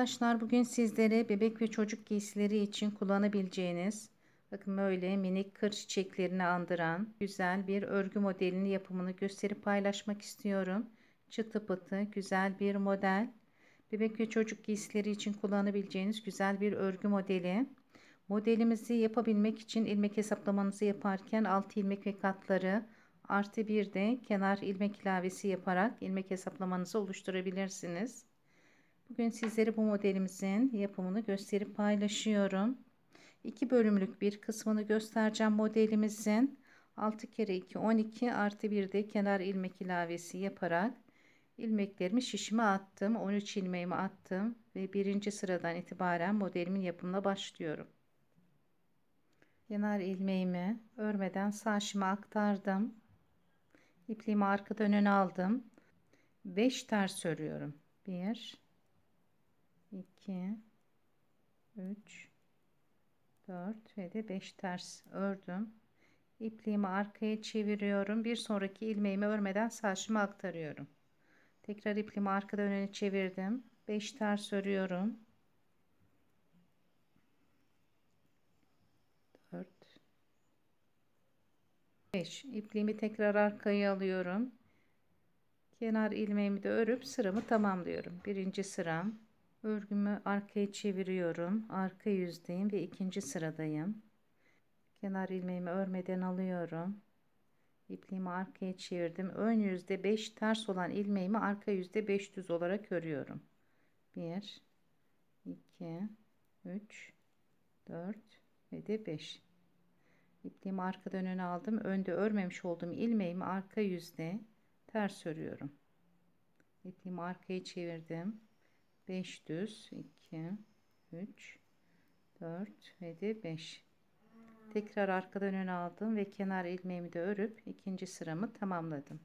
Arkadaşlar bugün sizlere bebek ve çocuk giysileri için kullanabileceğiniz bakın böyle minik kır çiçeklerini andıran güzel bir örgü modelini yapımını gösterip paylaşmak istiyorum. Çıtı pıtı güzel bir model. Bebek ve çocuk giysileri için kullanabileceğiniz güzel bir örgü modeli. Modelimizi yapabilmek için ilmek hesaplamanızı yaparken 6 ilmek ve katları artı bir de kenar ilmek ilavesi yaparak ilmek hesaplamanızı oluşturabilirsiniz. Bugün sizlere bu modelimizin yapımını gösterip paylaşıyorum. 2 bölümlük bir kısmını göstereceğim modelimizin. 6 kere 2 12 artı bir de kenar ilmek ilavesi yaparak ilmeklerimi şişime attım. 13 ilmeğimi attım ve birinci sıradan itibaren modelimin yapımına başlıyorum. Kenar ilmeğimi örmeden sağ şişime aktardım. İpliğimi arkadan öne aldım. 5 ters örüyorum. 1 2 3 4 ve de 5 ters ördüm. İpliğimi arkaya çeviriyorum. Bir sonraki ilmeğimi örmeden sağ şişime aktarıyorum. Tekrar ipliğimi arkadan öne çevirdim. 5 ters örüyorum. 4 5 ipliğimi tekrar arkaya alıyorum. Kenar ilmeğimi de örüp sıramı tamamlıyorum. Birinci sıram. Örgümü arkaya çeviriyorum. Arka yüzdeyim ve ikinci sıradayım. Kenar ilmeğimi örmeden alıyorum. İpliğimi arkaya çevirdim. Ön yüzde 5 ters olan ilmeğimi arka yüzde 5 düz olarak örüyorum. 1 2 3 4 ve de 5. İpliğimi arkadan öne aldım. Önde örmemiş olduğum ilmeğimi arka yüzde ters örüyorum. İpliğimi arkaya çevirdim. 5 düz 2 3 4 ve de 5. Tekrar arkadan öne aldım ve kenar ilmeğimi de örüp ikinci sıramı tamamladım.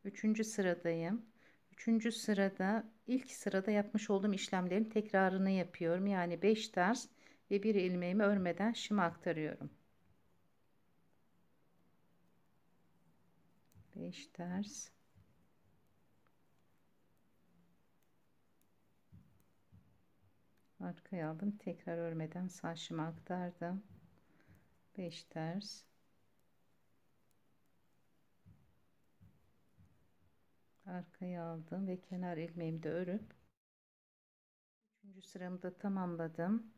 Üçüncü sıradayım. Üçüncü sırada ilk sırada yapmış olduğum işlemlerin tekrarını yapıyorum. Yani 5 ters ve bir ilmeğimi örmeden şıma aktarıyorum. 5 ters. Arkaya aldım. Tekrar örmeden sağ şıma aktardım. 5 ters. Arkaya aldım ve kenar ilmeğimi de örüp üçüncü sıramı da tamamladım.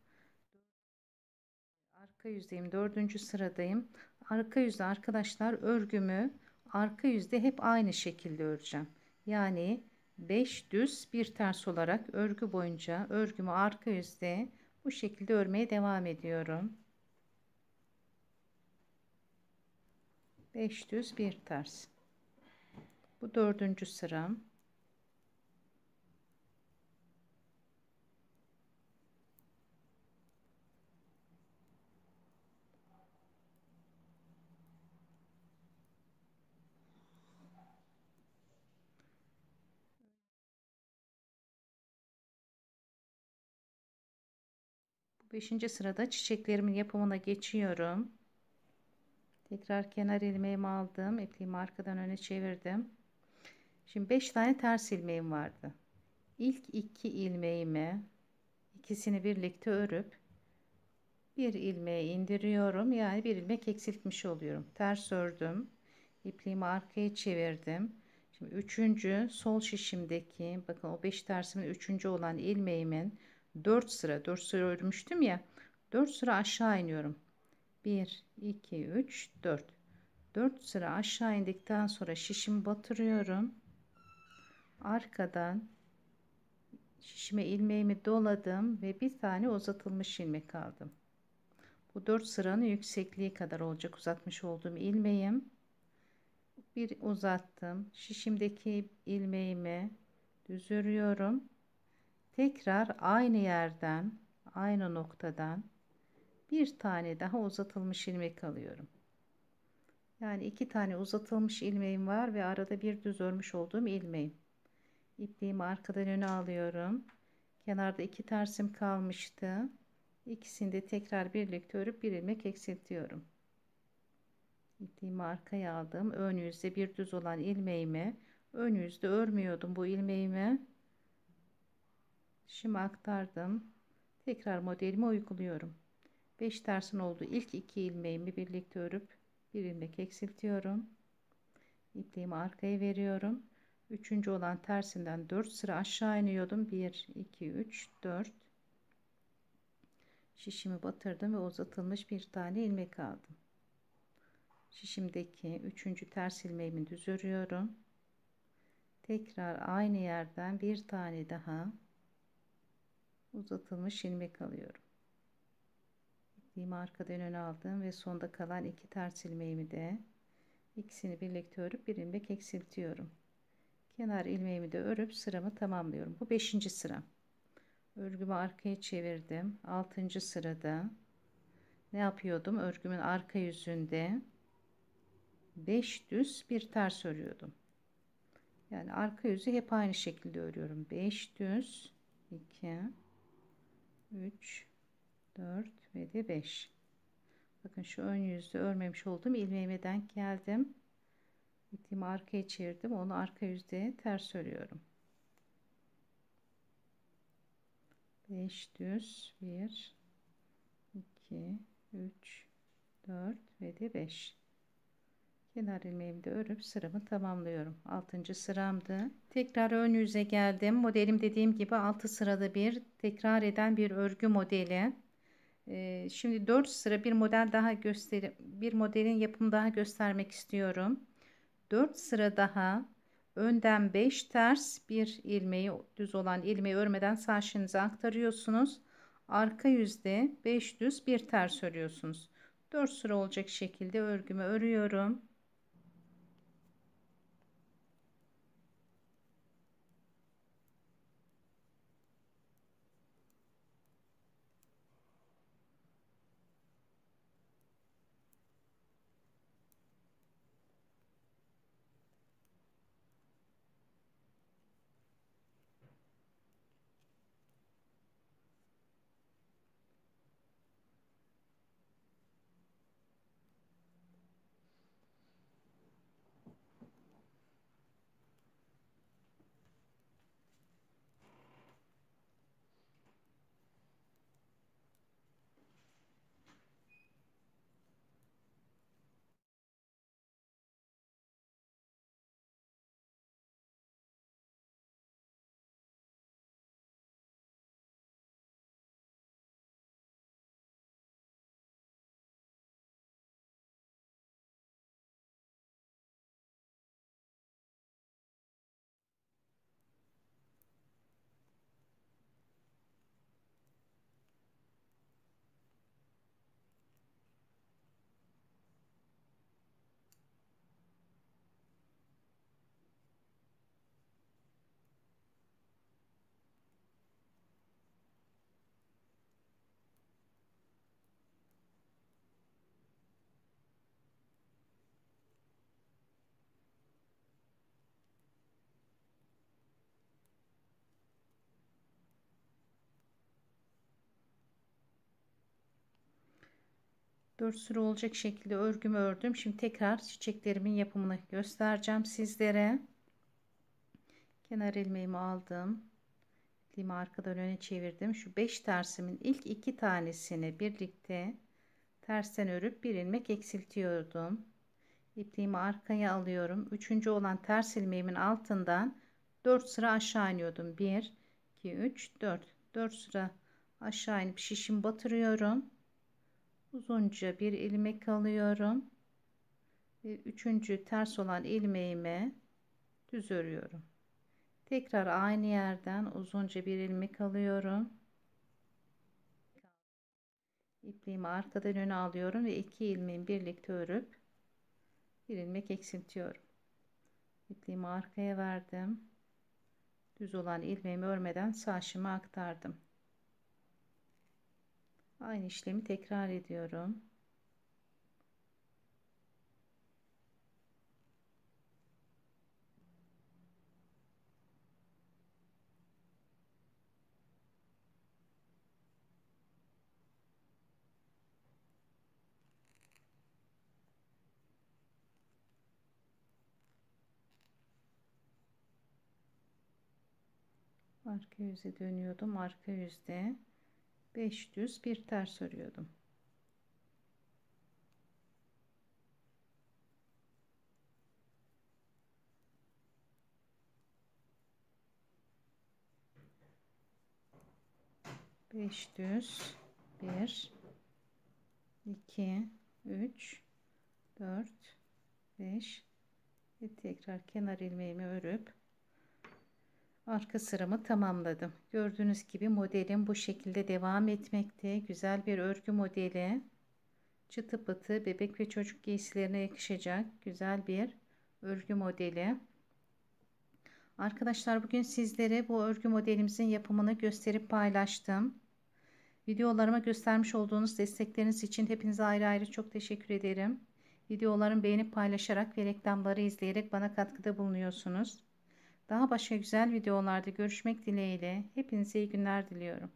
Arka yüzdeyim. Dördüncü sıradayım. Arka yüzde arkadaşlar örgümü arka yüzde hep aynı şekilde öreceğim. Yani 5 düz bir ters olarak örgü boyunca örgümü arka yüzde bu şekilde örmeye devam ediyorum. 5 düz bir ters. Bu dördüncü sıram. Bu beşinci sırada çiçeklerimin yapımına geçiyorum. Tekrar kenar ilmeğimi aldım. İpliğimi arkadan öne çevirdim. Şimdi 5 tane ters ilmeğim vardı. İlk 2 ilmeğimi ikisini birlikte örüp bir ilmeği indiriyorum. Yani bir ilmek eksiltmiş oluyorum. Ters ördüm. İpliğimi arkaya çevirdim. Şimdi üçüncü sol şişimdeki bakın o 5 tersimin üçüncü olan ilmeğimin 4 sıra örmüştüm ya, 4 sıra aşağı iniyorum. 1 2 3 4 4 sıra aşağı indikten sonra şişimi batırıyorum. Arkadan şişime ilmeğimi doladım ve bir tane uzatılmış ilmek aldım. Bu 4 sıranın yüksekliği kadar olacak uzatmış olduğum ilmeğim. Bir uzattım. Şişimdeki ilmeğimi düz örüyorum. Tekrar aynı yerden, aynı noktadan bir tane daha uzatılmış ilmek alıyorum. Yani 2 tane uzatılmış ilmeğim var ve arada bir düz örmüş olduğum ilmeğim. İpliğimi arkadan öne alıyorum. Kenarda 2 tersim kalmıştı. İkisini de tekrar birlikte örüp bir ilmek eksiltiyorum. İpliğimi arkaya aldım. Ön yüzde bir düz olan ilmeğimi ön yüzde örmüyordum bu ilmeğimi. Şimdi aktardım. Tekrar modelimi uyguluyorum. 5 tersin olduğu ilk 2 ilmeğimi birlikte örüp bir ilmek eksiltiyorum. İpliğimi arkaya veriyorum. Üçüncü olan tersinden 4 sıra aşağı iniyordum. 1 2 3 4. Şişimi batırdım ve uzatılmış bir tane ilmek aldım. Şişimdeki üçüncü ters ilmeğimi düz örüyorum. Tekrar aynı yerden bir tane daha uzatılmış ilmek alıyorum. İpliğimi arkadan öne aldım ve sonda kalan iki ters ilmeğimi de ikisini birlikte örüp bir ilmek eksiltiyorum. Kenar ilmeğimi de örüp sıramı tamamlıyorum. Bu 5. sıra. Örgümü arkaya çevirdim. 6. sırada ne yapıyordum? Örgümün arka yüzünde 5 düz bir ters örüyordum. Yani arka yüzü hep aynı şekilde örüyorum. 5 düz, 2 3 4 ve de 5. Bakın şu ön yüzde örmemiş olduğum ilmeğime denk geldim. İpliğimi arkaya çevirdim. Onu arka yüzde ters örüyorum. 5 düz, 1 2 3 4 ve de 5. Kenar ilmeğimi de örüp sıramı tamamlıyorum. 6. sıramdı. Tekrar ön yüze geldim. Modelim dediğim gibi 6 sırada bir tekrar eden bir örgü modeli. Şimdi 4 sıra bir model daha bir modelin yapımı daha göstermek istiyorum. 4 sıra daha önden 5 ters bir ilmeği düz olan ilmeği örmeden sağ şinize aktarıyorsunuz. Arka yüzde 5 düz bir ters örüyorsunuz. 4 sıra olacak şekilde örgümü örüyorum. Dört sıra olacak şekilde örgümü ördüm. Şimdi tekrar çiçeklerimin yapımını göstereceğim sizlere. Kenar ilmeğimi aldım. İpliğimi arkadan öne çevirdim. Şu 5 tersimin ilk 2 tanesini birlikte tersten örüp bir ilmek eksiltiyordum. İpliğimi arkaya alıyorum. Üçüncü olan ters ilmeğimin altından 4 sıra aşağı iniyordum. 1 2 3 4. 4 sıra aşağı inip şişimi batırıyorum. Uzunca bir ilmek alıyorum ve üçüncü ters olan ilmeğime düz örüyorum. Tekrar aynı yerden uzunca bir ilmek alıyorum. İpliğimi arkadan öne alıyorum ve iki ilmeğimi birlikte örüp bir ilmek eksiltiyorum. İpliğimi arkaya verdim. Düz olan ilmeğimi örmeden sağ şıma aktardım. Aynı işlemi tekrar ediyorum. Arka yüze dönüyordum. Arka yüzde 5 düz bir ters örüyordum. Beş düz, 1 2 3 4 5 ve tekrar kenar ilmeğimi örüp arka sıramı tamamladım. Gördüğünüz gibi modelim bu şekilde devam etmekte. Güzel bir örgü modeli. Çıtı pıtı bebek ve çocuk giysilerine yakışacak güzel bir örgü modeli. Arkadaşlar bugün sizlere bu örgü modelimizin yapımını gösterip paylaştım. Videolarıma göstermiş olduğunuz destekleriniz için hepinize ayrı ayrı çok teşekkür ederim. Videolarımı beğenip paylaşarak ve reklamları izleyerek bana katkıda bulunuyorsunuz. Daha başka güzel videolarda görüşmek dileğiyle. Hepinize iyi günler diliyorum.